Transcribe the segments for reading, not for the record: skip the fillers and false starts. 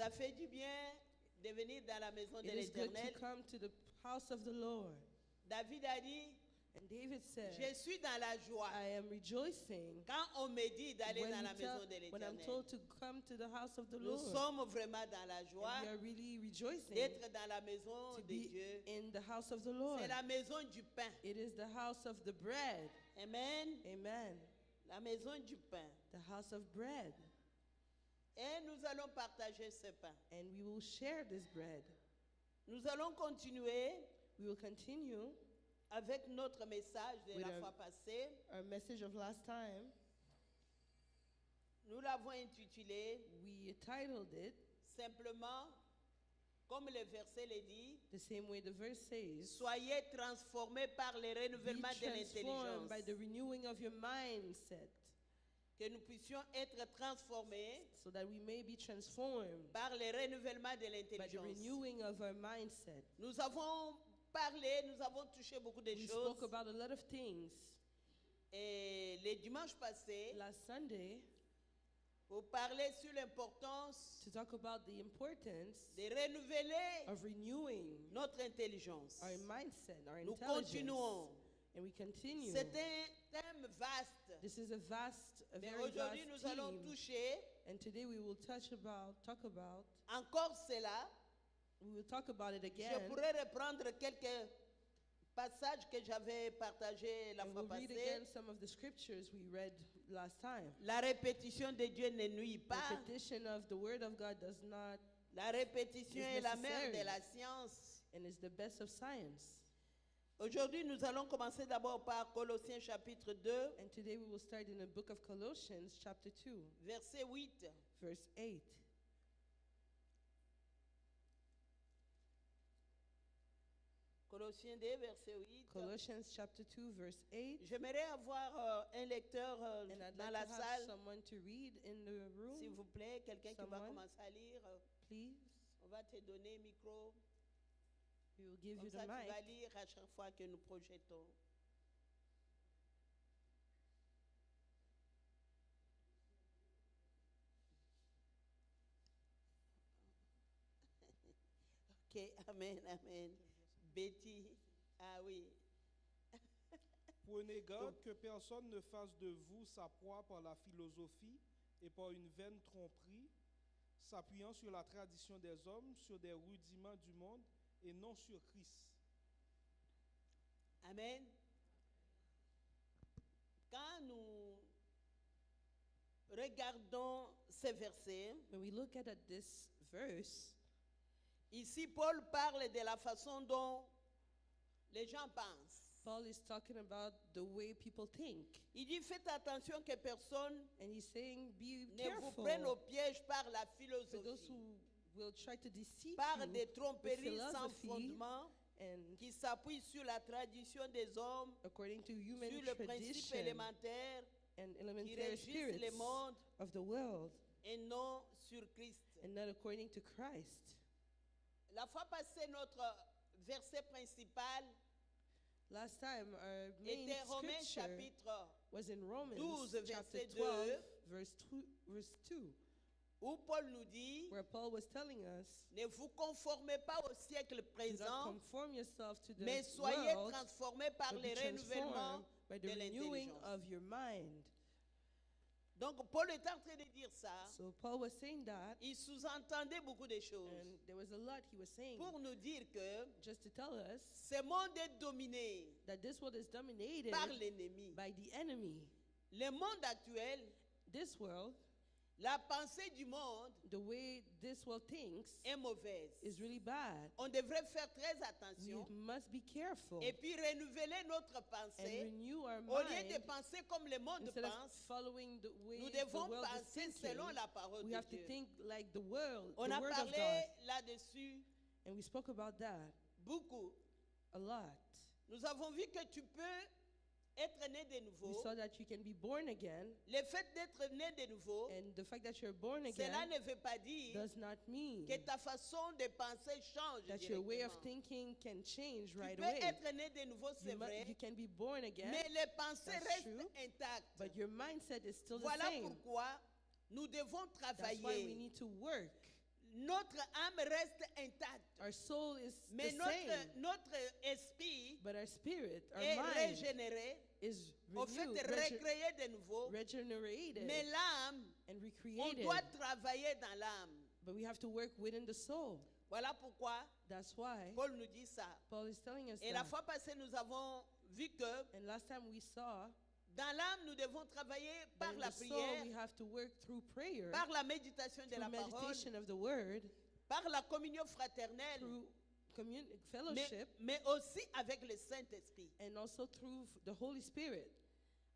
Ça fait du bien de venir dans la maison de It is good to l'Éternel. come to the house of the Lord. David a dit, And David je said, suis dans la joie. I am rejoicing Quand on me dit d'aller dans when, la maison de when I'm l'Éternel, told to come to the house of the nous Lord. sommes vraiment dans la And we joie are really rejoicing d'être dans la maison to de be Dieu. in the house of the Lord. C'est la maison du pain. It is the house of the bread. Amen. Amen. La maison du pain. The house of bread. Et nous allons partager ce pain. And we will share this bread. Nous allons continuer We will continue avec notre message de With la our- fois passée. our message of last time. Nous l'avons intitulé We titled it simplement, comme le verset le dit, the same way the verse says, soyez transformés par le be renouvellement de transformed by l'intelligence. the renewing of your mindset, Que nous puissions être transformés so that we may be transformed par le renouvellement de by the l'intelligence. renewing of our mindset. Nous avons parlé, nous avons touché beaucoup de We spoke choses. about a lot of things. Et le dimanche passé, Last Sunday, pour parler sur l'importance to talk about the importance de renouveler of renewing notre intelligence. our mindset, our Nous intelligence. continuons. And we continue. C'est un thème vaste. This is a Mais very aujourd'hui, vast nous allons theme. toucher And today we will talk about, encore cela. we will talk about it Je again. pourrais reprendre quelques passages que j'avais partagés la And fois we'll read again passée. some of the scriptures we read last time. La répétition de Dieu ne nuit pas. Repetition of the word of God does not, La répétition It's est la mère necessary. de la science. and is the best of science. Aujourd'hui, nous allons commencer d'abord par Colossiens chapitre 2, And today we will start in the book of Colossians, chapter 2, verset 8. verse 8. Colossiens 2, verset 8. Colossians chapter 2, verse 8. J'aimerais avoir un lecteur And I'd dans like la to have salle. someone to read in the S'il room, vous plaît, quelqu'un qui va Someone. commencer à lire. please. On va te donner le micro. We will give Comme you ça, the tu vas mic. lire à chaque fois que nous projetons. Ok, amen, amen. Betty, ah oui. Prenez garde que personne ne fasse de vous sa proie par la philosophie et par une vaine tromperie, s'appuyant sur la tradition des hommes, sur des rudiments du monde et non sur Christ. Amen. Quand nous regardons ces versets, When we look at this verse, ici Paul parle de la façon dont les gens pensent. Paul is talking about the way people think. Il dit faites attention que personne And he's saying, be ne vous prenne au careful piège par la for those philosophie, who will try to deceive par you des with tromperies sans philosophy fondement and qui s'appuient sur la tradition des hommes, according to sur human le principe tradition élémentaire and qui elementary régissent le spirits monde of the world et non sur Christ. and not according to Christ. La fois passée, notre verset principal Last time, our main était Romains scripture chapitre was in Romans 12, chapter verset 12, verse 2, où Paul nous dit where Paul was telling us, ne vous conformez pas au siècle do not présent, conform yourself to mais the soyez world, transformés par but le be renouvellement transformed by de the renewing l'intelligence. of your mind. Donc Paul est en train de dire ça. So Paul was saying that, Il sous-entendait beaucoup de choses and there was a lot he was saying, pour nous dire que just to tell us ce monde est dominé that this world is dominated par l'ennemi. by the enemy. Le monde actuel, This world, la pensée du monde the way this world thinks, est mauvaise. is really bad. On devrait faire très We attention must be careful et puis renouveler notre and pensée. renew our Au lieu de mind. penser comme le monde Instead of pense, following the way nous the devons world is penser thinking, selon la parole we de have to Dieu. think like the world, On the a word of parlé God. là-dessus And we spoke about that beaucoup. a lot. Nous avons vu que tu peux être né de We nouveau. saw that you can be born again, Le fait d'être né de nouveau, and the fact that you're born cela again ne veut pas dire does not mean que ta façon de penser change that your way of directement. thinking can change Tu right peux away. être né de nouveau, c'est You vrai, can be born again, mais les pensées That's restent true. intactes. but your mindset is still the Voilà same. pourquoi nous devons That's why we travailler. need to work. notre âme reste intacte. Our soul is Mais the notre, same, notre esprit but our spirit, our est mind régénéré, is au fait renewed, recréé de nouveau. regenerated, Mais l'âme, and on recreated. doit travailler dans l'âme. But we have to work within the soul. Voilà pourquoi That's why Paul nous dit ça. Paul is telling us Et la that. fois passée, nous avons vu que And last time we saw, dans l'âme, nous devons travailler that par in la the soul prière, we have to work through prayer, par la méditation de through la parole, meditation of the word, par la communion fraternelle, through mais, fellowship, mais aussi avec le Saint-Esprit. and also through the Holy Spirit.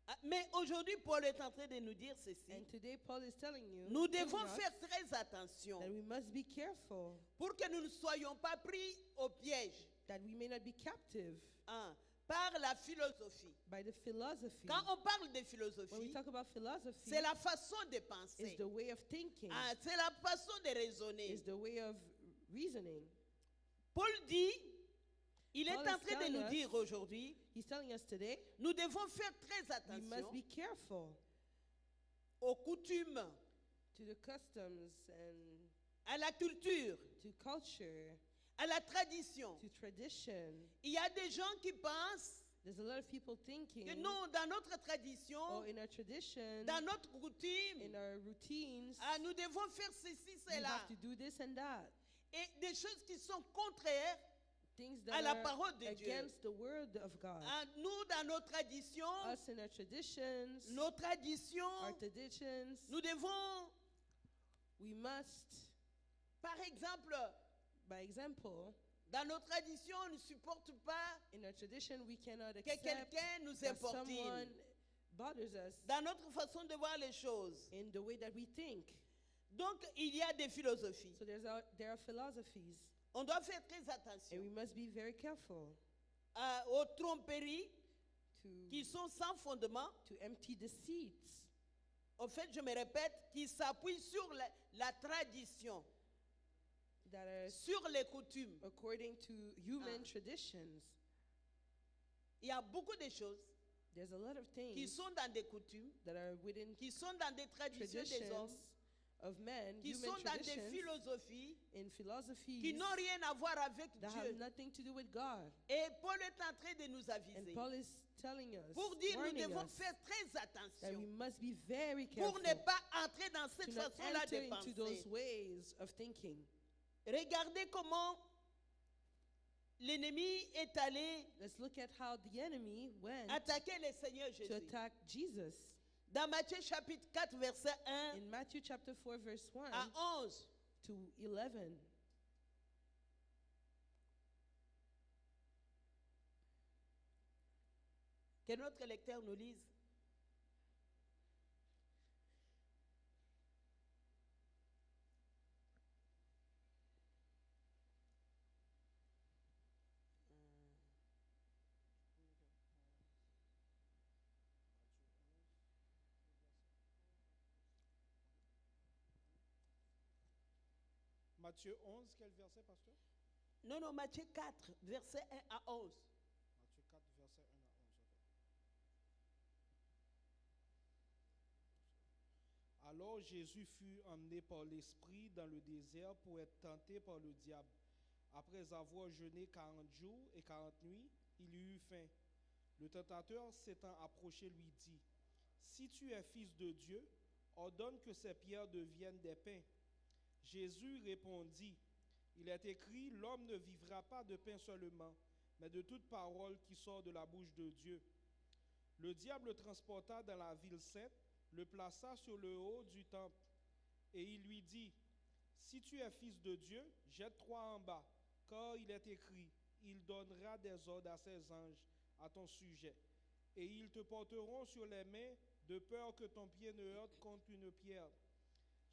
Ah, mais aujourd'hui, Paul est en train de nous dire ceci. And today Paul is telling you, Nous telling devons us faire très attention that we must be careful, pour que nous ne soyons pas pris au piège, that we may not be captive hein, par la philosophie. by the philosophy. Quand on parle de When we philosophie, talk about philosophy, c'est la façon de it's penser, the way of thinking, hein, c'est la façon de raisonner. it's the way of reasoning. Paul dit, il est Paul en is train de telling nous us- dire aujourd'hui, He's telling us today, nous devons faire très we must attention be careful aux coutumes, to the customs and à la culture, to culture, à la tradition. to tradition. Il y a des gens qui pensent There's a lot of people thinking, que non, dans notre tradition, oh, in our tradition, dans notre coutume, in our routines, ah, nous devons faire ceci, we cela. have to do this and that. Et des choses qui sont contraires Things à that la are parole de Dieu. against the word of God. Ah, nous, dans nos traditions, Us in our traditions, nos traditions, our traditions, nous devons, we must, par exemple, by example, dans nos traditions, on ne supporte pas in our tradition, we cannot que accept quelqu'un nous that importune. someone bothers us Dans notre façon de voir les choses. in the way that we think. Donc, il y a des philosophies. So there are philosophies, On doit faire très and attention we must be very careful aux tromperies to, qui sont sans fondement. to empty deceits. En fait, je me répète, qui s'appuient sur la tradition, That are sur les coutumes. according to human Ah. traditions. Il y a beaucoup de choses There's a lot of qui things sont dans des coutumes, that are within qui sont dans des traditions des traditions hommes, of men, qui human sont dans des traditions, philosophies in philosophies qui n'ont rien à voir avec that have Dieu. nothing to do with God. Et Paul est en train de nous And aviser Paul is telling us, pour dire nous warning devons us, faire très that attention we must be very careful pour ne pas entrer dans to cette not façon-là enter de into those penser. ways of thinking. Regardez comment l'ennemi est allé Let's look at how the enemy went attaquer le Seigneur to Jésus. attack Jesus. Dans Matthieu chapitre 4, verset 1 In Matthew chapter 4, verse 1 à 11. to 11. Que notre lecteur nous lise. Matthieu 11, quel verset, pasteur? Non, non, Matthieu 4, verset 1 à 11. Matthieu 4, verset 1 à 11. ok. Alors Jésus fut emmené par l'Esprit dans le désert pour être tenté par le diable. Après avoir jeûné 40 jours et 40 nuits, il eut faim. Le tentateur s'étant approché lui dit, « Si tu es fils de Dieu, ordonne que ces pierres deviennent des pains. » Jésus répondit, « Il est écrit, l'homme ne vivra pas de pain seulement, mais de toute parole qui sort de la bouche de Dieu. » Le diable le transporta dans la ville sainte, le plaça sur le haut du temple, et il lui dit, « Si tu es fils de Dieu, jette-toi en bas, car il est écrit, il donnera des ordres à ses anges à ton sujet, et ils te porteront sur les mains, de peur que ton pied ne heurte contre une pierre. »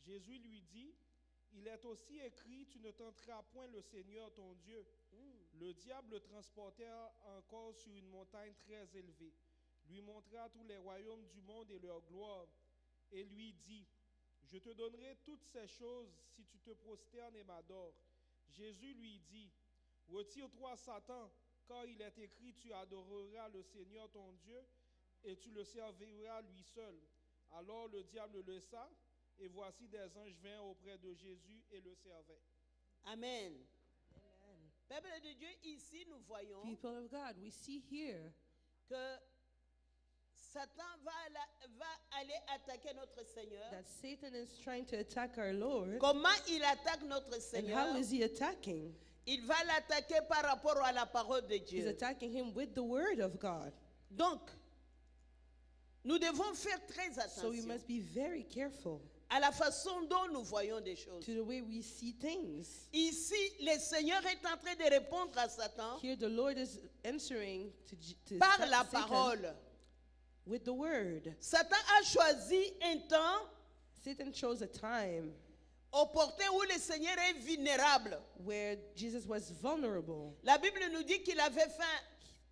Jésus lui dit, « Il est aussi écrit, tu ne tenteras point le Seigneur ton Dieu. » Le diable le transporta encore sur une montagne très élevée, lui montra tous les royaumes du monde et leur gloire, et lui dit, « Je te donnerai toutes ces choses si tu te prosternes et m'adores. » Jésus lui dit, « Retire-toi, Satan, car il est écrit, tu adoreras le Seigneur ton Dieu, et tu le serviras lui seul. » Alors le diable le laissa, Et voici des anges vinrent auprès de Jésus et le servaient. Amen. Amen. Peuple de Dieu, ici nous voyons People of God, we see here que Satan va aller attaquer notre Seigneur. that Satan is trying to attack our Lord. Comment il attaque notre And Seigneur? how is he attacking? Il va l'attaquer par rapport à la parole de He's Dieu. attacking him with the word of God. Donc, nous devons faire très So we attention must be very careful à la façon dont nous voyons des choses. to the way we see things. Ici, le Seigneur est en train de répondre à Satan Here the Lord is answering to par la Satan parole. with the word. Satan a choisi un temps Satan chose a time opportun où le Seigneur est vulnérable. where Jesus was vulnerable. La Bible nous dit qu'il avait faim.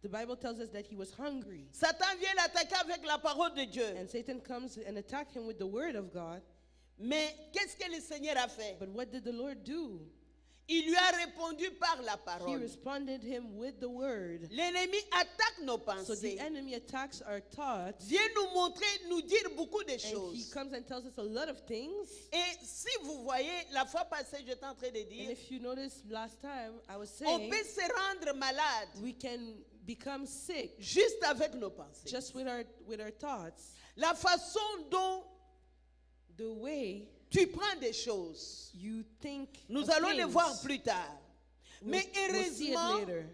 The Bible tells us that he was hungry. Satan vient l'attaquer avec la parole de Dieu. And Satan comes and attacks him with the word of God. Mais qu'est-ce que le Seigneur a fait? But what did the Lord do? Il lui a répondu par la He parole. responded him with the word. L'ennemi attaque nos So the pensées. enemy attacks our thoughts, Vient nous montrer, nous dire beaucoup de and he choses. comes and tells us a lot of things. Et si vous voyez, la fois passée, j'étais en train de And dire, if you notice last time, I was on saying peut se rendre malade we can become sick juste avec nos pensées. just with our thoughts. La façon dont The way tu prends des choses, you think nous of allons le things, voir plus tard. Mais we'll see it heureusement later.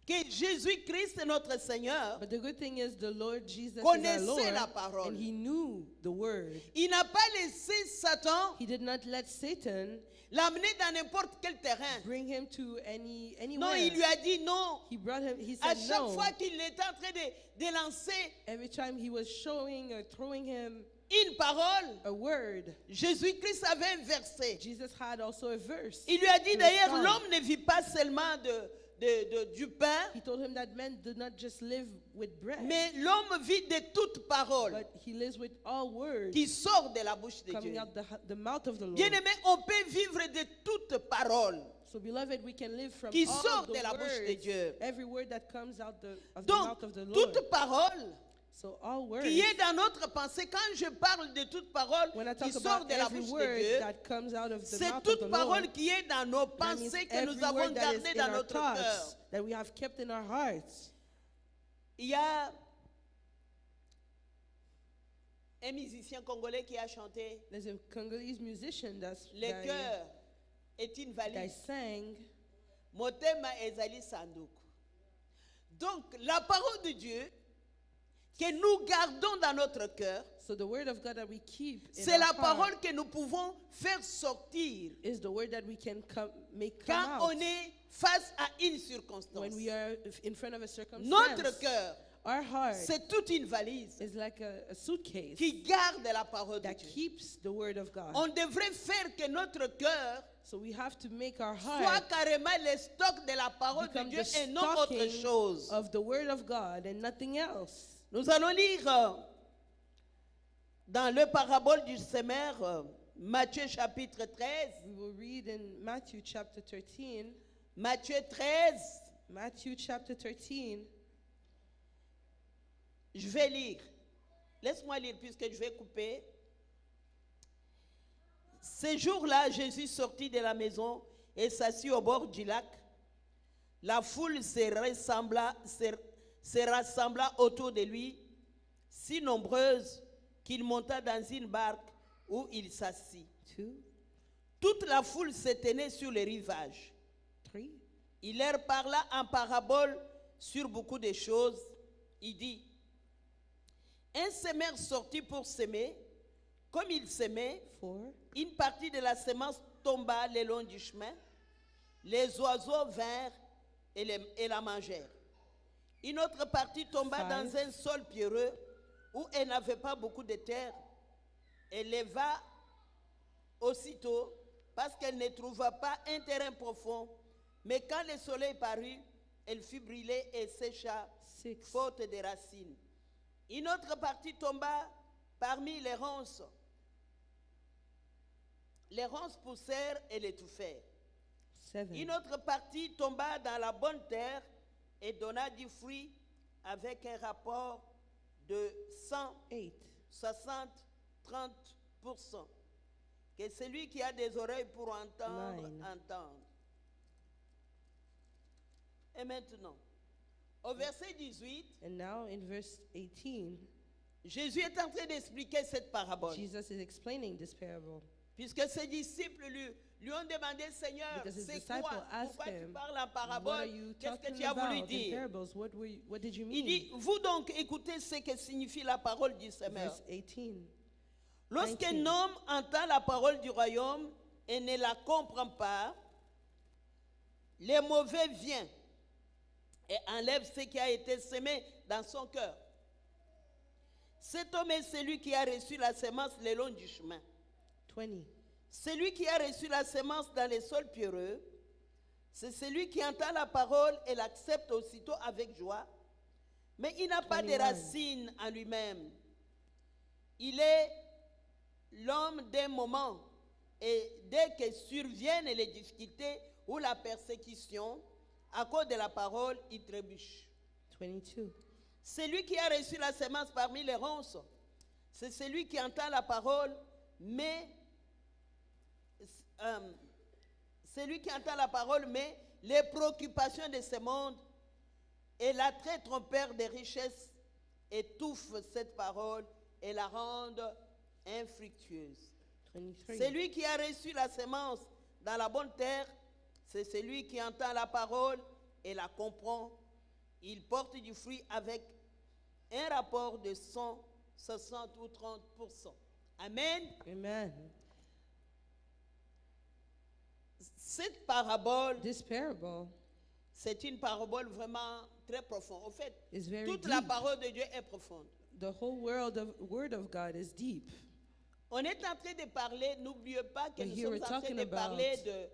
que Jésus-Christ, notre Seigneur, But the good thing is the Lord Jesus is our connaissait Lord, la parole. and he knew the word. Il n'a pas laissé Satan He did not let Satan l'amener dans n'importe quel terrain. bring him to anywhere. Non, il lui a dit non. He À said chaque no. fois qu'il était en train de lancer Every time he was showing or throwing him une parole, a word, Jésus-Christ avait un verset. Jesus had also a verse. Il lui a dit to d'ailleurs, respond. l'homme ne vit pas seulement du pain, He told him that men do not just live with bread, mais l'homme vit de toute parole but he lives with all words qui sort de la bouche de coming Dieu. out the mouth of the Lord. Bien-aimé, on peut vivre de toute parole. So, beloved, we can live from Qui all sort the de la bouche de words, Dieu. every word that comes out of the Donc, mouth of the Lord. toute parole So all words, qui est dans notre pensée, quand je parle de toute parole when I qui talk sort about de la every bouche de word Dieu, that comes out of the c'est mouth of the toute parole Lord, qui est dans nos that means pensées que every nous avons word that is gardées in dans our notre cœur. thoughts, that we have kept in our hearts. Il y a un musicien congolais qui a chanté There's a Congolese musician Le cœur est une that valise. sang, Motema ezali sanduku. Donc, la parole de Dieu que nous gardons dans notre cœur, so the word of God that we keep in c'est our la heart parole que nous pouvons faire sortir is the word that we can make come quand out on est face à une circonstance. when we are in front of a circumstance. Notre cœur, Our heart c'est toute une valise is like a suitcase qui garde la parole de that Dieu. keeps the word of God. On devrait faire que notre cœur So we have to make our soit heart carrément le stock de la parole de become Dieu the et non autre stocking chose. of the word of God and nothing else. Nous allons lire dans le parabole du semeur, Matthieu chapitre 13. We will read in Matthew chapter 13. Matthieu 13, Matthew chapter 13. je vais lire. Laisse-moi lire puisque je vais couper. Ce jour-là, Jésus sortit de la maison et s'assit au bord du lac. La foule se rassembla autour de lui, si nombreuse qu'il monta dans une barque où il s'assit. 2, Toute la foule se tenait sur le rivage. 3. Il leur parla en parabole sur beaucoup de choses. Il dit, un semeur sortit pour semer. Comme il semait, 4. une partie de la semence tomba le long du chemin. Les oiseaux vinrent et la mangèrent. Une autre partie tomba dans un sol pierreux où elle n'avait pas beaucoup de terre. Elle leva aussitôt parce qu'elle ne trouva pas un terrain profond. Mais quand le soleil parut, elle fut brûlée et sécha, 6. faute de racines. Une autre partie tomba parmi les ronces. Les ronces poussèrent et l'étouffèrent. 7. Une autre partie tomba dans la bonne terre et donna du fruit avec un rapport de 100, 8. 60, 30%. Que celui qui a des oreilles pour entendre, 9. entende. Et maintenant, au verset 18, And now in verse 18, Jésus est en train d'expliquer cette parabole. Jesus is explaining this parable. Puisque ses disciples lui ont demandé, Seigneur, Because his c'est disciples quoi? asked Pourquoi tu him, parles en What are parabole? you Qu'est-ce que talking tu as voulu about in dire? parables? What did you Il mean? dit, vous donc écoutez ce que signifie la parole du semeur. Verse 18. Lorsqu'un 19. homme entend la parole du royaume et ne la comprend pas, le mauvais vient et enlève ce qui a été semé dans son cœur. Cet homme est celui qui a reçu la semence le long du chemin. 20. Celui qui a reçu la semence dans les sols pierreux, c'est celui qui entend la parole et l'accepte aussitôt avec joie, mais il n'a pas de 21. racines en lui-même. Il est l'homme d'un moment, et dès que surviennent les difficultés ou la persécution, à cause de la parole, il trébuche. 22. Celui qui a reçu la semence parmi les ronces, c'est celui qui entend la parole, mais les préoccupations de ce monde et l'attrait trompeur des richesses étouffent cette parole et la rendent infructueuse. 23. Celui qui a reçu la semence dans la bonne terre, c'est celui qui entend la parole et la comprend. Il porte du fruit avec un rapport de 100, 60 ou 30%. Amen. Amen. Cette parabole, This parable c'est une parabole vraiment très profonde. En fait, is very toute la deep. parole de Dieu est profonde. The whole word of God is deep. On est en train de parler, n'oubliez pas que But nous here sommes we're en train talking de parler about- de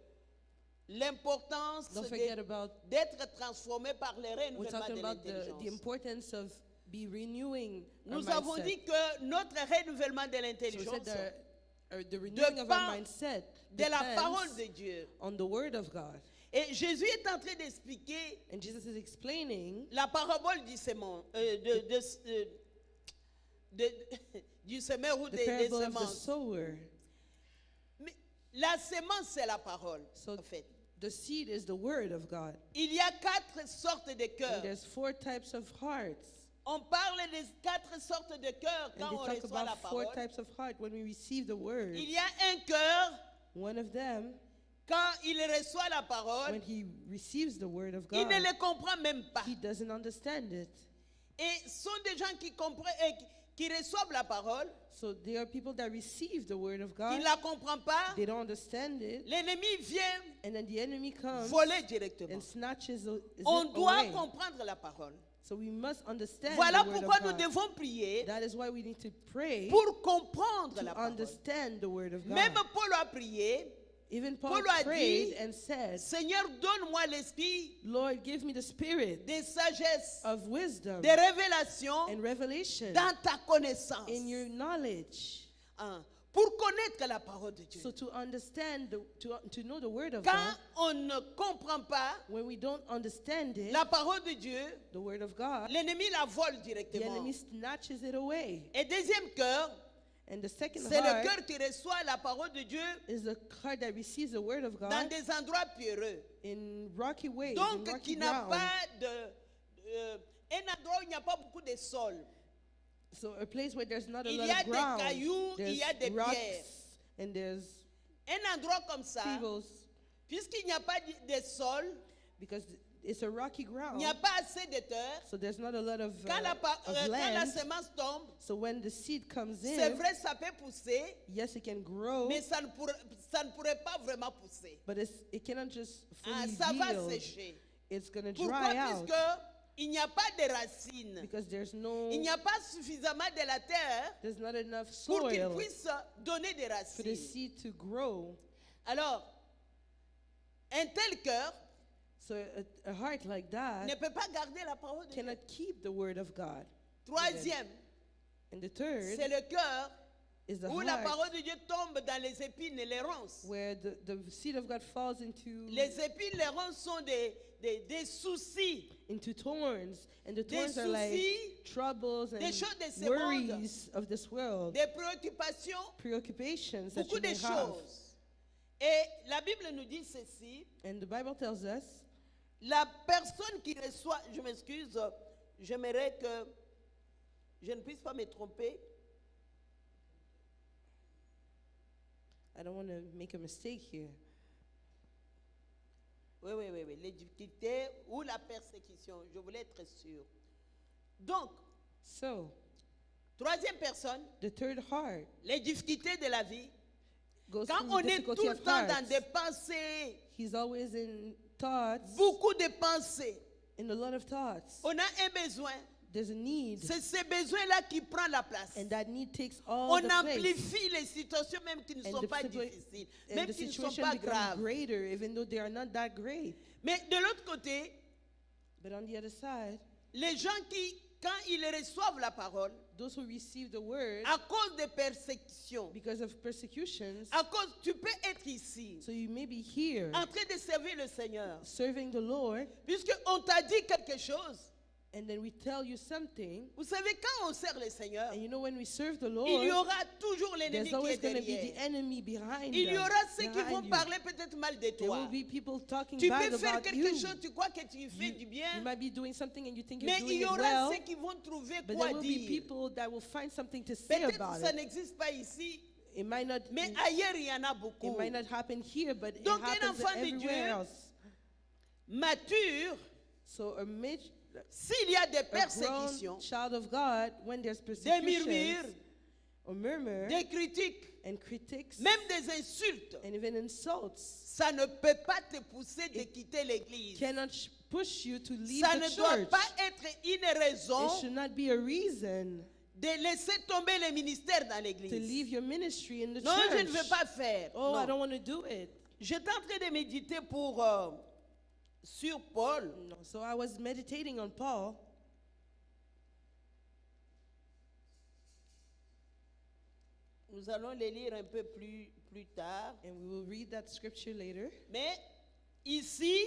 l'importance Don't forget about, d'être transformé par le we're renouvellement talking de about the l'intelligence. importance of be renewing our Nous avons mindset. dit que notre renouvellement de So we l'intelligence said the renewing of dépend our mindset de la depends parole de Dieu. on the word of God. Et Jésus est en train d'expliquer And Jesus is explaining la parabole du semeur, du semeur ou the des parable of the semences. sower. Mais la semence, c'est la parole, So en fait. the seed is the word of God. Il y a 4 sortes de And cœurs. there's 4 types of hearts. On parle des 4 sortes de cœurs And quand they on talk reçoit la about 4 parole. types of heart when we receive the word. Il y a un cœur, One of them, quand il reçoit la parole, when he receives the word of il God, ne le comprend même pas. he doesn't understand it. Et ce sont des gens qui comprennent, qui reçoivent la parole, So there are people that receive the word of qui God, ne la comprennent pas. they don't understand it, L'ennemi vient and then the enemy comes voler directement. and snatches it On doit away. comprendre la parole. So we must understand Voilà the word pourquoi of nous God. devons prier That is why we need to pray pour comprendre la to parole. understand the word of God. Même Paul a prié, Even Paul Paul a prayed dit, and said, Seigneur, donne-moi l'esprit Lord, give me the spirit de sagesse, of wisdom de révélation and revelation dans ta connaissance. in your knowledge. Hein, pour connaître la parole de Dieu. So to understand, to know the word of Quand God, on ne comprend pas when we don't understand it, la parole de Dieu, the word of God, l'ennemi la vole the directement. enemy snatches it away. Et deuxième cœur, And the second c'est le heart cœur qui reçoit la parole de Dieu is the heart that receives the word of dans God des endroits pierreux. in rocky ways, in Donc, rocky qui n'a ground. pas un endroit où il n'y a pas beaucoup de sol. So a place where there's not a Il lot y a of des ground, cailloux, il y a des there's rocks, pierres. and there's Un endroit comme ça, pebbles, puisqu'il n'y a pas de sol, because it's a rocky il ground. n'y a pas assez de terre. So there's not a lot of Quand la land. semence tombe, So when the seed comes c'est in, vrai, ça peut pousser, yes, it can grow, mais ça ne pourrait pas vraiment pousser. but it cannot just Ah, fully ça va yield. sécher. It's going to Pourquoi? dry out Puisque il n'y a pas de racines. because there's no, Il n'y a pas suffisamment de la terre there's not enough pour qu'il soil puisse donner des for the racines. seed to grow. Alors, un tel cœur So a heart like ne that peut pas garder la parole de Dieu. cannot keep the word of God. Troisième, And the third c'est le cœur is the où la heart, parole de Dieu tombe dans les épines et les ronces. where the seed of God falls into Les épines, les ronces sont des soucis, thorns, and the des thorns are like soucis, troubles des and choses de ce monde, worries of this world, des préoccupations, preoccupations that beaucoup you de may have. choses. Et la Bible nous dit ceci, And the Bible tells us la personne qui reçoit, je m'excuse, j'aimerais que je ne puisse pas me tromper. I don't want to make a mistake here. Oui, les difficultés ou la persécution, je voulais être sûr. Donc, So, troisième personne, the third heart les difficultés de la vie. goes Quand through on est difficulty tout le of temps dans hearts. des pensées, He's always in thoughts, beaucoup de pensées, in a lot of thoughts. on a un besoin. There's a need, C'est ce besoin-là qui prend la place. and that need takes all On the place. amplifie les situations même qui ne And sont the pas situa- difficiles, and même the qui ne sont situation pas becomes graves. greater, even though they are not that great. Mais de l'autre côté, But on the other side, les gens qui, quand ils reçoivent la parole, those who receive the word à cause des persécutions, because of persecutions, à cause, tu peux être ici, so you may be here en train de servir le Seigneur, serving the Lord, puisqu'on t'a dit quelque chose. and then we tell you something, Vous savez, quand on sert le Seigneur, and you know when we serve the il y Lord, aura toujours l'ennemi there's qui always est going to be the derrière. enemy behind Il y them, aura ceux qui vont behind you. parler peut-être mal de There toi. will be people talking Tu bad peux faire about quelque you. chose, tu crois que tu fais du You bien, might be doing something and you think you're mais il doing y it aura well, ceux qui vont trouver but quoi there will be dire. people that will find something to say Peut-être about ça it. n'existe pas ici, It might not, mais ailleurs il y en a beaucoup. it might not happen here, but it Donc, un happens enfant de everywhere Dieu else. Mature, So s'il y a des a grown persécutions, child of God, when there's des persecutions murmures, or murmur des critiques, and critics même des insultes, and even insults, ça ne peut pas te pousser de quitter l'église. cannot push you to leave Ça the ne doit church. pas être une raison It should not be a reason de laisser tomber les ministères dans to l'église. leave your ministry in the Non, je church. ne veux pas faire. Oh, Non. I don't want to do it. J'étais en train de méditer sur Paul. No. So I was meditating on Paul, Nous allons les lire un peu plus tard. and we will read that scripture later. Mais ici,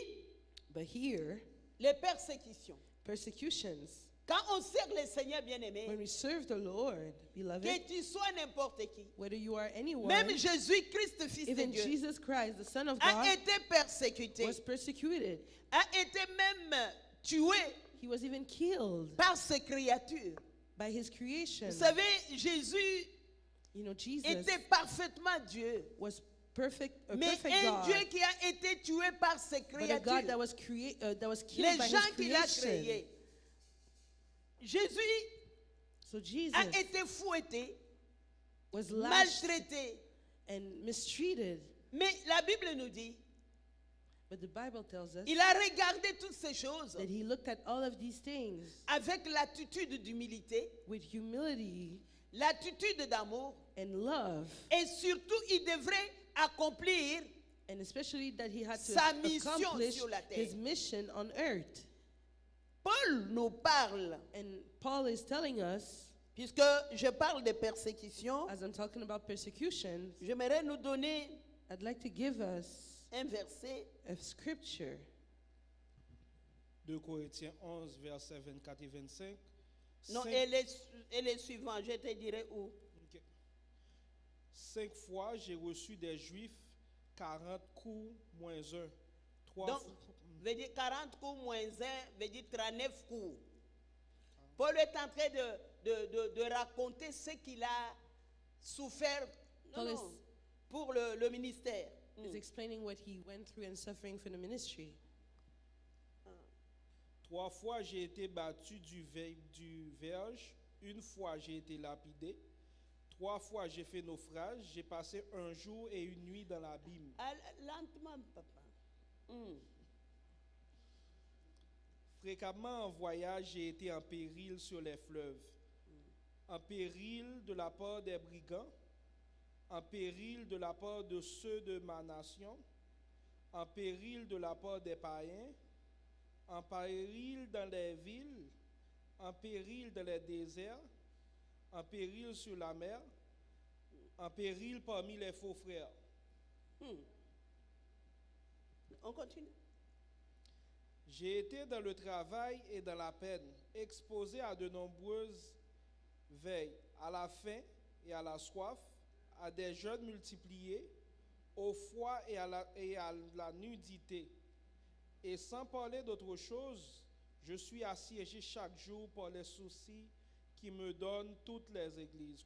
But here, les persécutions. persecutions. Quand on sert le Seigneur When bien-aimé, we serve the Lord, beloved, que tu sois n'importe qui, whether you are anyone, même Jésus-Christ, Fils de even Dieu, Jesus Christ, the Son of a God, été persécuté, was persecuted. a été même tué He was even killed par ses créatures. by his creation. Vous savez, Jésus You know, Jesus était parfaitement Dieu. was perfect, a Mais perfect un God, Dieu qui a été tué par ses but a God créatures. that was that was killed Les by gens his qu'il a creation. créés. Jésus So Jesus a été fouetté, was lashed maltraité. and mistreated. Mais la Bible nous dit, But the Bible tells us il a regardé toutes ces choses that he looked at all of these things avec l'attitude d'humilité, with humility l'attitude d'amour, and love, et surtout il devrait accomplir and especially that he had to sa mission accomplish sur la terre. his mission on earth. Paul nous parle, And Paul is telling us, puisque je parle de persécution, as I'm talking about persecution, j'aimerais nous donner I'd like to give us un verset. a scripture. 2 Corinthiens 11, versets 24 et 25. Non, Cinq- et les suivants, je te dirai où. Ok. 5 fois j'ai reçu des Juifs 40 coups moins 1. 3 Donc, veut dire 40 coups moins 1, veut dire 39 coups. Paul est en train de raconter ce qu'il a souffert Paul is- pour le ministère. Is explaining what he went through and suffering for the ministry. 3 fois j'ai été battu du verge. 1 fois j'ai été lapidé. 3 fois j'ai fait naufrage. J'ai passé un jour et une nuit dans l'abîme. Ah, lentement, papa. Fréquemment en voyage, j'ai été en péril sur les fleuves. En péril de la part des brigands. En péril de la part de ceux de ma nation. En péril de la part des païens. En péril dans les villes. En péril dans les déserts. En péril sur la mer. en péril parmi les faux frères. On continue. J'ai été dans le travail et dans la peine, exposé à de nombreuses veilles, à la faim et à la soif, à des jeûnes multipliés, au froid et à la nudité. Et sans parler d'autre chose, je suis assiégé chaque jour par les soucis que me donnent toutes les églises.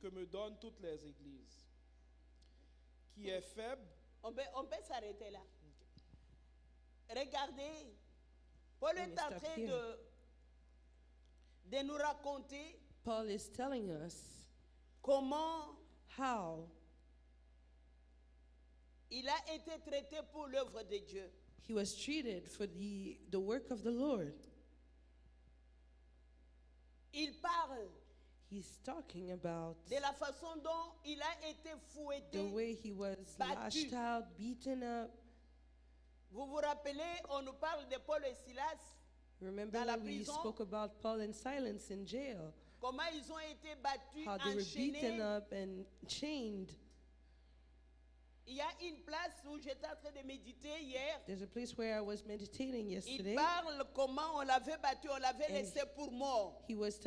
Qui est faible. On peut s'arrêter là. Regardez, Paul Let est me en stop train here. de nous raconter Paul is telling us comment how il a été traité pour l'œuvre de Dieu. he was treated for the work of the Lord. Il parle He's talking about de la façon dont il a été the fouetté. way he was battu. lashed out, beaten up. Vous vous rappelez, on nous parle de Paul et Silas, Remember Dans la when we prison? spoke about Paul and Silas in jail, comment ils ont été battus, how they were beaten enchaînés. up and chained. Il y a une place où j'étais en train de méditer hier. There's a place where I was meditating Il yesterday. parle comment on l'avait battu, on l'avait And laissé pour mort. He was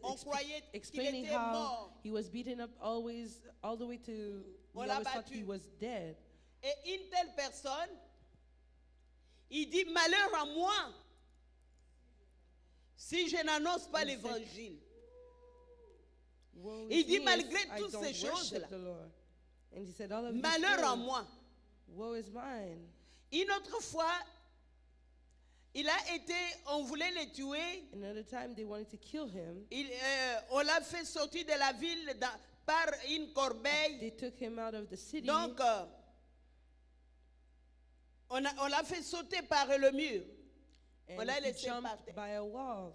On croyait qu'il explaining était how mort. he was beaten up always, all the way to, we On l'a always thought battu. he was dead. Et une telle personne, il dit malheur à moi si je n'annonce pas Il l'évangile. Woe Il is dit, me malgré if I toutes don't ces choses-là, worship the Lord. And he said, all of these Malheur à things, moi. woe is mine. Une autre fois, il a été, on voulait le tuer. Another time they wanted to kill him. On l'a fait sortir de la ville par une corbeille. They took him out of the city. Donc, on l'a fait sauter par le mur. On and l'a he laissé par jumped terre. by a wall.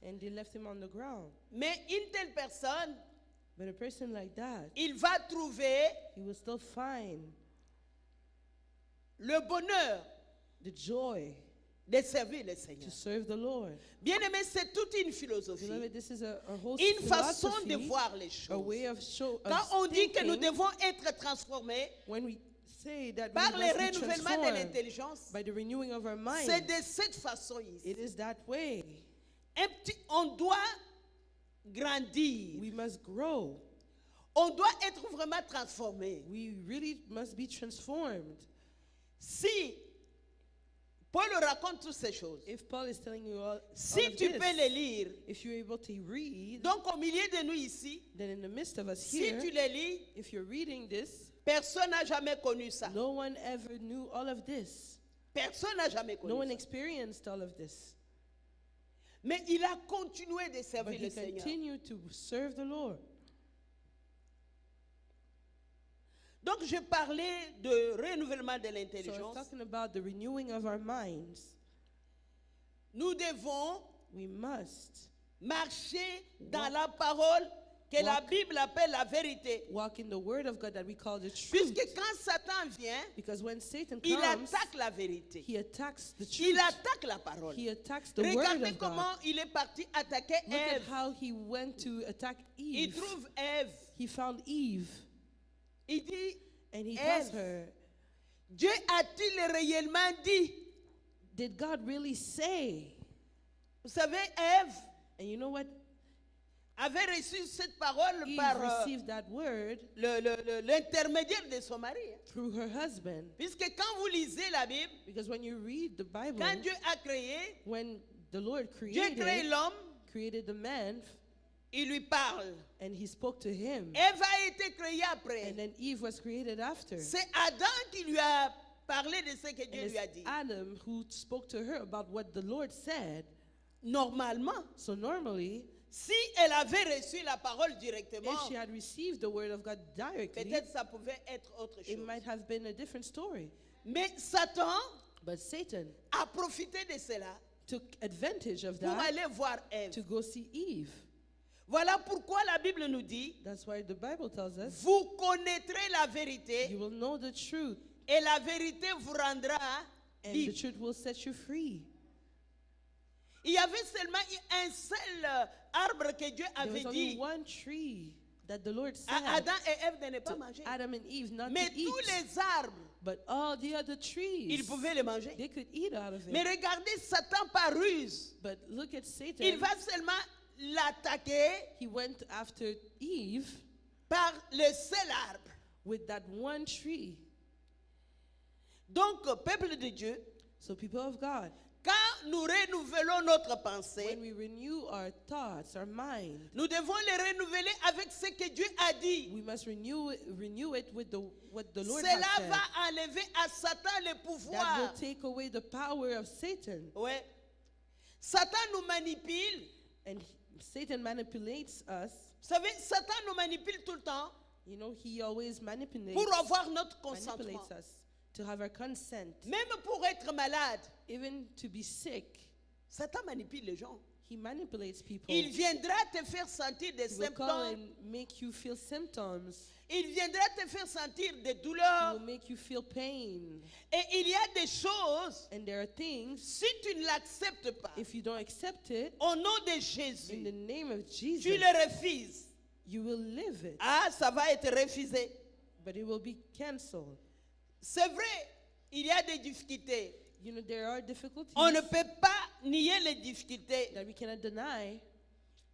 And they left him on the ground. Mais une telle personne, But a person like that, il va trouver he will still find le bonheur the joy de servir le Seigneur. to serve the Lord. Bien aimé, c'est toute une philosophie, Beloved, this is a whole une façon de philosophy, voir les a choses. way of Quand on dit que nous thinking. devons être transformés When we say that par we le must be renouvellement de transformed l'intelligence, by the renewing of our c'est mind, de cette façon ici. it is that way. On doit grandir. We must grow. On doit être vraiment transformé. We really must be transformed. Si Paul raconte toutes ces choses, If Paul is telling you all si of tu this, peux les lire, if you're able to read, donc au milieu de nous ici, then in the midst of us si here, tu les lis, if you're reading this, personne n'a jamais connu ça. no one ever knew all of this. Personne n'a jamais No one connu ça. experienced all of this. Mais il a continué de But servir he le Seigneur. continued to serve the Lord. Donc je parlais de renouvellement de So I was l'intelligence. talking about the renewing of our minds. Nous devons We must marcher dans la parole que la Bible appelle la vérité. walk in the word of God that we call the truth. Puisque quand Satan vient, Because when Satan il comes, attaque la vérité. he attacks the Il truth. attaque la parole. He attacks the word Regardez of comment God. il est parti attaquer Look at Ève. how he went to attack Il Eve. trouve Ève. He found Eve Il dit, and he tells Ève, her, Dieu a-t-il réellement dit? did God really say? Vous savez, Ève And you know what? avait reçu cette parole Eve par received that word l'intermédiaire de son mari. through her husband. Puisque quand vous lisez la Bible, Because when you read the Bible, quand Dieu a créé, when the Lord Dieu crée l'homme, created the man, il lui parle. and he spoke to him. Ève a été créée après. And then Eve was created after. C'est Adam qui lui a parlé de ce que And Dieu it's lui a dit. Adam who spoke to her about what the Lord said. Normalement, So normally, si elle avait reçu la parole directement, if she had received the word of God directly, peut-être ça pouvait être autre it chose. might have been a different story. Mais Satan But Satan a profité de cela took advantage of pour that aller voir Ève. to go see Eve. Voilà pourquoi la Bible nous dit, That's why the Bible tells us, vous connaîtrez la you vérité will know the truth, et la vérité vous rendra and the libre. truth will set you free. Il y avait seulement un seul arbre que Dieu There avait was only dit, one tree that the Lord said à Adam et Ève de ne pas to manger. Adam and Eve not Mais to eat. tous les arbres, But all the other ils trees, pouvaient les manger. they could eat out of Mais it. regardez Satan par ruse. But look at Il Satan. va seulement l'attaquer He went after Eve par le seul arbre. with that one tree. Donc, peuple de Dieu, So people of God, quand nous renouvelons notre when pensée, we renew our thoughts, our mind, nous devons les renouveler avec ce que Dieu a dit. we must renew it with what the Lord has Cela said. va enlever à Satan le That pouvoir. will take away the power of Satan. Ouais. Satan nous manipule. And Satan manipulates us. Vous savez, Satan nous manipule tout le temps You know, he always manipulates pour avoir notre consentement. us to have our consent. Même pour être malade, Even to be sick, Satan manipule les gens. he manipulates people. Il viendra te faire sentir des He will call symptômes. and make you feel symptoms. Il viendra te faire sentir des He douleurs. will make you feel pain. Et il y a des choses, And there are things, si tu ne l'acceptes pas, if you don't accept it, au nom de in Jésus, the name of tu Jesus, le refuses. you will live it. Ah, ça va être refusé. But it will be canceled. C'est vrai, il y a des difficultés. You know, there are difficulties On ne peut pas nier les difficultés. that we cannot deny.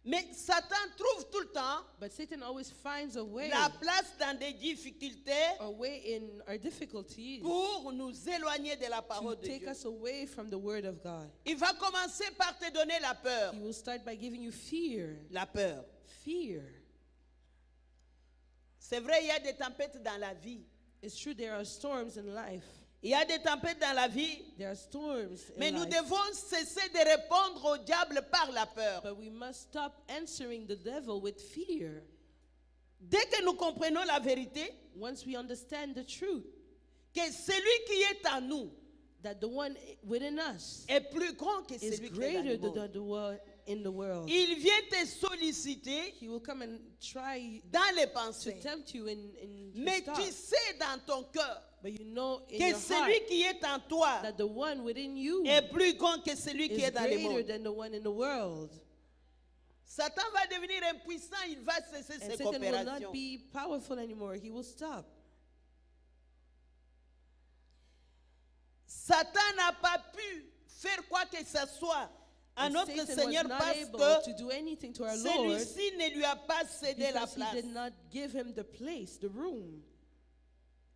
Mais Satan trouve tout le temps But Satan always finds a way, la place dans des difficultés a way in our difficulties pour nous éloigner de la to parole de take Dieu. us away from the word of God. Il va commencer par te donner la peur. He will start by giving you fear. La peur. Fear. C'est vrai, il y a des tempêtes dans la vie. It's true, there are storms in life. Il y a des tempêtes dans la vie. There are storms Mais in nous life. devons cesser de répondre au diable par la peur. But we must stop answering the devil with fear. Dès que nous comprenons la vérité, Once we understand the truth, que celui qui est en nous that the one within us est plus grand que is celui qui est dans greater le monde. than the one in the world. Il vient te solliciter He will come and try dans les to pensées. tempt you in his Mais tu thoughts. sais dans ton cœur But you know in que your heart celui qui est en toi that the one within you est plus grand que celui qui is est dans le greater monde. than the one in the world. Satan va devenir impuissant, il va cesser And ses Satan will not coopérations. be powerful anymore. He will stop. Satan n'a pas pu faire quoi que ce soit à And notre Satan Seigneur was not parce able que to do anything to our Lord celui-ci ne lui a pas cédé la because he place. did not give him the place, the room.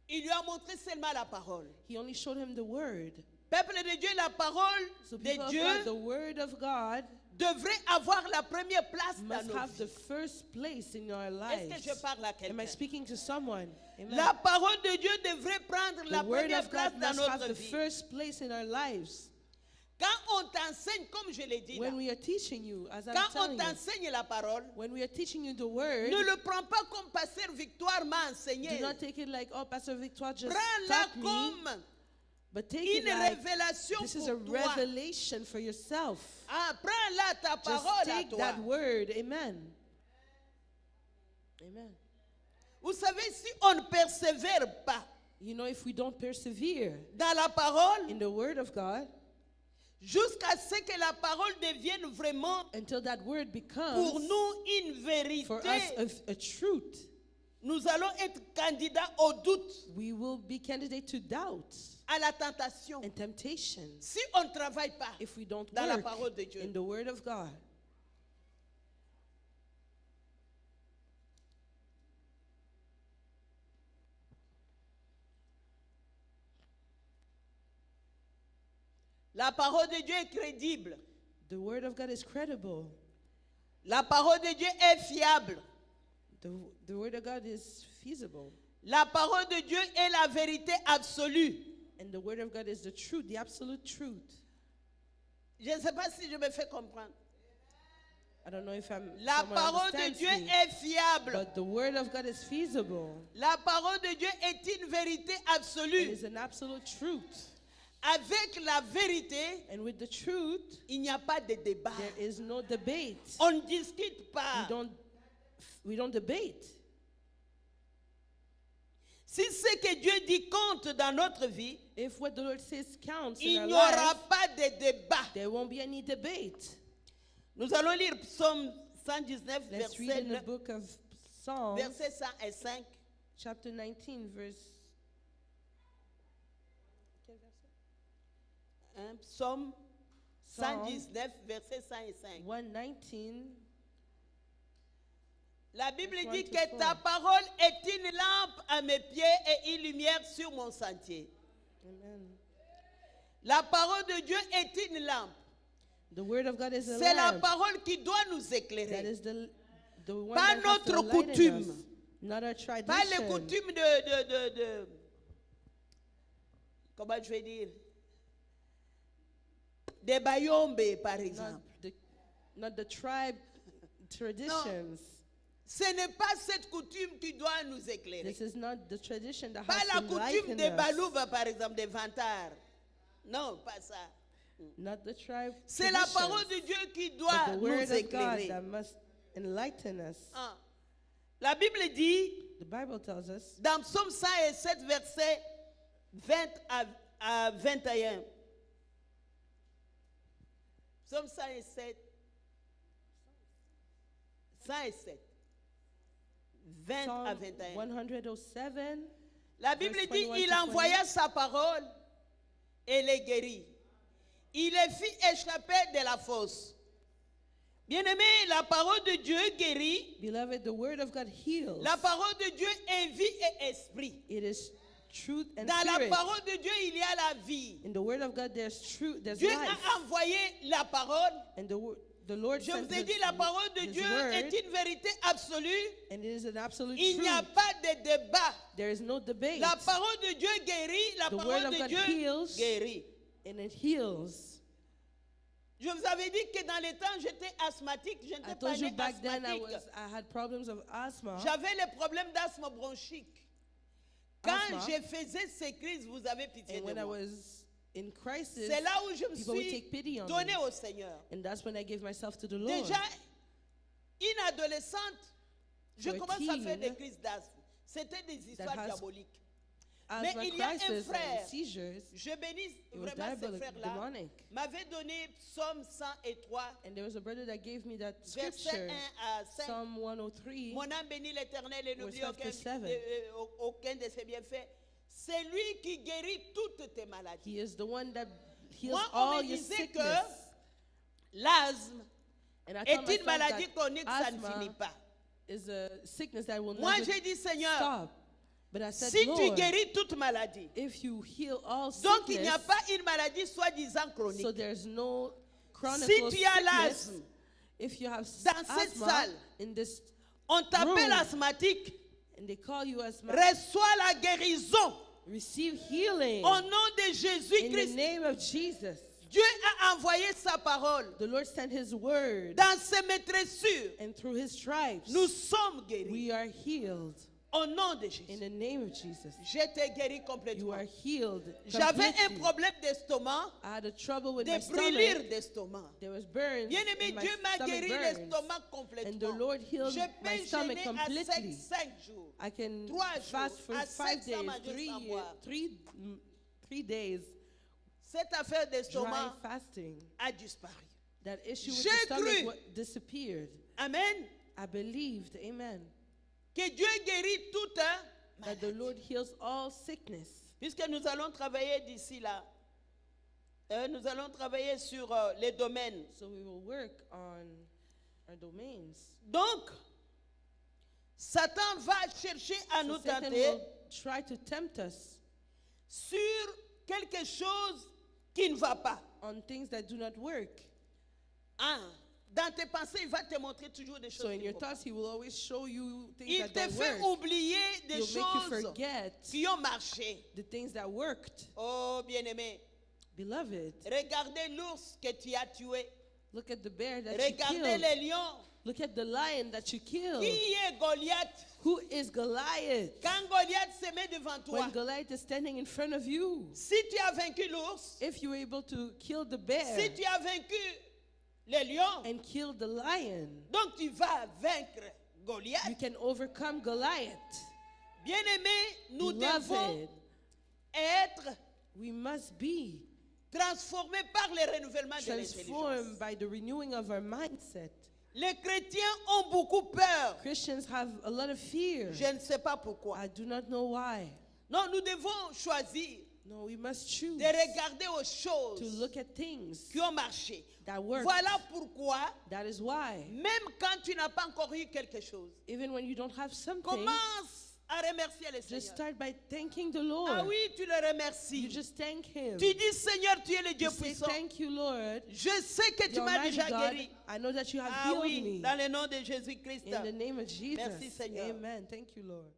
Il lui a montré seulement la parole. He only showed him the word. Peuple de Dieu, la parole So de people of Dieu God, the word of God devrait avoir la première place dans must nos have the vies. first place in our Est-ce que lives. je parle à Am I quelqu'un? speaking to someone? Amen. La parole de Dieu devrait prendre la The word première of place God dans must have notre the vie. first place in our lives. Quand on t'enseigne, comme je l'ai dit là, When we are teaching you, as I'm quand on telling you, t'enseigne la parole, when we are teaching you the word, ne le prends pas comme Pasteur Victoire m'a enseigné. do not take it like, oh, Pastor Victoire just Prends-la taught me, comme but take it une like révélation this is a pour toi. revelation for yourself. Ah, prends-la ta Just parole à take toi. that word. Amen. Amen. Vous savez, si on ne persévère pas You know, if we don't persevere dans la parole, in the word of God, jusqu'à ce que la parole devienne vraiment until that word pour becomes nous une for us vérité, a truth, nous allons être candidats au doute, we will be candidate to doubt à la tentation. and temptation Si on ne travaille pas if we don't dans la work parole de Dieu. in the word of God. La parole de Dieu est crédible. The word of God is credible. La parole de Dieu est fiable. The word of God is feasible. La parole de Dieu est la vérité absolue. And the word of God is the truth, the absolute truth. Je ne sais pas si je me fais comprendre. I don't know if La someone parole de understands Dieu me, est fiable. but the word of God is feasible. La parole de Dieu est une vérité It absolue. is an absolute truth. Avec la vérité, And with the truth, il n'y a pas de débat. there is no debate. On ne discute pas. We don't debate. Si ce que Dieu dit compte dans notre vie, If what the Lord says counts in il our n'y aura life, pas de débat. there won't be any debate. Nous allons lire Psaume 119, Let's read verset in the 9. book of Psalms verset 105. chapter 19, verse. Quel verset? Hein, Psaume Psalm 119, verset 105. 119. La Bible Verse dit 1 to que 4. ta parole est une lampe à mes pieds et une lumière sur mon sentier. Amen. La parole de Dieu est une lampe. The word of God is a C'est la lamp. parole qui doit nous That éclairer. is the one Pas that has to notre enlighten coutume. us, not our Pas les tradition. coutumes de comment je vais dire, des Bayombe par exemple. Not the tribe traditions. Ce n'est pas cette coutume qui doit nous éclairer. This is not the tradition that Pas has la to coutume enlighten des us. Balouba par exemple, des Vantards. Non, pas ça. Not the tribe C'est la traditions, parole de Dieu qui but doit the nous word of God éclairer. that must enlighten us. Ah. La Bible dit The Bible tells us dans Psaume 107, verset 20 à 21. Psaume 107. 107. 20 à Psalm 21. 107. La Bible verse dit, 21 il to 20. envoya sa parole et les guérit. Il les fit échapper de la fosse. Bien-aimé, la parole de Dieu guérit. Beloved, the word of God heals. La parole de Dieu est vie et esprit. It is truth and Dans la spirit. parole de Dieu, il y a la vie. In the word of God, there's truth, there's Dieu life. a envoyé la parole. And the Lord Je sent vous ai his, dit, la parole de his Dieu word, est une vérité absolue. and it is an absolute Il n'y a truth. pas de débat. There is no debate. La parole de Dieu guérit. La The word parole of de God Dieu heals. guérit. And it heals. Je vous avais dit que dans les temps, j'étais asthmatique. Je I n'étais pas told you né back then asthmatique. I had problems of asthma. J'avais les problèmes d'asthme bronchique. Quand Asthma. je faisais ces crises, vous avez pitié And de when I moi. was in crisis, C'est là où je me people would suis take pity on donné me. au Seigneur. And that's when I gave myself to the Lord. Déjà, une adolescente, je For a commence à faire teen des crises d'asthme. C'était des histoires has diaboliques. Asthma Mais il y a un crisis frère, and seizures. je bénis It was vraiment ce diabolic, frère-là, demonic. m'avait donné Psaume 103, And there was a brother that gave me that verset scripture, 1 à 5. Psalm 103. Mon âme bénit l'Éternel et n'oublie Verse 5 to 7. aucun de ses bienfaits. C'est lui qui guérit toutes tes maladies. He is the one that heals Moi, on all me your disait sickness. que l'asthme And I est told une myself maladie that chronique, ça ne asthma finit pas. is a sickness that will Moi, never j'ai dit, Seigneur, stop. But I said, si tu Lord, guéris toute maladie, if you heal all donc il n'y a sickness, pas une maladie soi-disant chronique. so there's no chronic Si tu as sickness. l'asthme, If you have dans cette asthma salle, in this, on t'appelle room, asthmatique, and they call you asthma, reçois la guérison receive healing au nom de in the Jésus-Christ. name of Jesus. Dieu a envoyé sa parole. The Lord sent His word, Dans ses maîtressures, and through His stripes, nous sommes guéris. we are healed Au nom de in Jésus. the name of Jesus. J'étais guéri You complètement. are healed J'avais un completely. problème d'estomac, I had a trouble with de my brûlure stomach. d'estomac. There was burns. Bien-aimé, and my Dieu m'a stomach guéri burns. l'estomac And the complètement. Lord healed Je my peux stomach jeûner à completely. 5 jours. I can 3 fast jours, for à 5 7 days, sans manger, sans boire. 3 days, Cette affaire dry d'estomac fasting. a disparu. That issue with J'ai the stomach cru. disappeared. Amen. I believed, amen, Que Dieu guérit toute that the Lord heals all sickness. Puisque nous allons travailler d'ici là. Nous allons travailler sur les domaines. So we will work on our domains. Donc, Satan va chercher à So nous Satan tenter will try to tempt us sur quelque chose qui ne va pas. on things that do not work. Hein? Dans tes pensées, il va te montrer toujours des choses So in qui ne your vont pas. thoughts, he will always show you things Il that te don't fait work. oublier des He'll make you choses forget qui ont marché. the things that worked. Oh, bien-aimé, Beloved, regardez l'ours que tu as tué. look at the bear that you Regardez killed. les lions. Look at the lion that you killed. Qui est Goliath? Who is Goliath? Quand Goliath se met devant toi, When Goliath is standing in front of you, si tu as vaincu l'ours, if you were able to kill the bear si tu as vaincu les lions, and kill the lion, donc tu vas vaincre you Goliath. can overcome Goliath. Bien-aimés, nous devons Beloved, être we must be transformés par le renouvellement de l'intelligence. transformed by the renewing of our mindset. Les chrétiens ont beaucoup peur. Christians have a lot of fear. Je ne sais pas pourquoi. I do not know why. Non, nous devons choisir No, we must choose de regarder aux choses to look at things qui ont marché. that work. Voilà pourquoi, That is why, même quand tu n'as pas encore eu quelque chose, even when you don't have something, commence à remercier le just Seigneur. start by thanking the Lord. Ah oui, tu le You remercies. just thank Him. Tu dis, Seigneur, tu es le Dieu You say, puissant. thank you, Lord. Je sais que tu You're m'as mighty déjà God. guéri. I know that you have Ah healed oui, me. dans le nom de Jésus-Christ. In the name of Jesus. Merci, Seigneur. Amen. Thank you, Lord.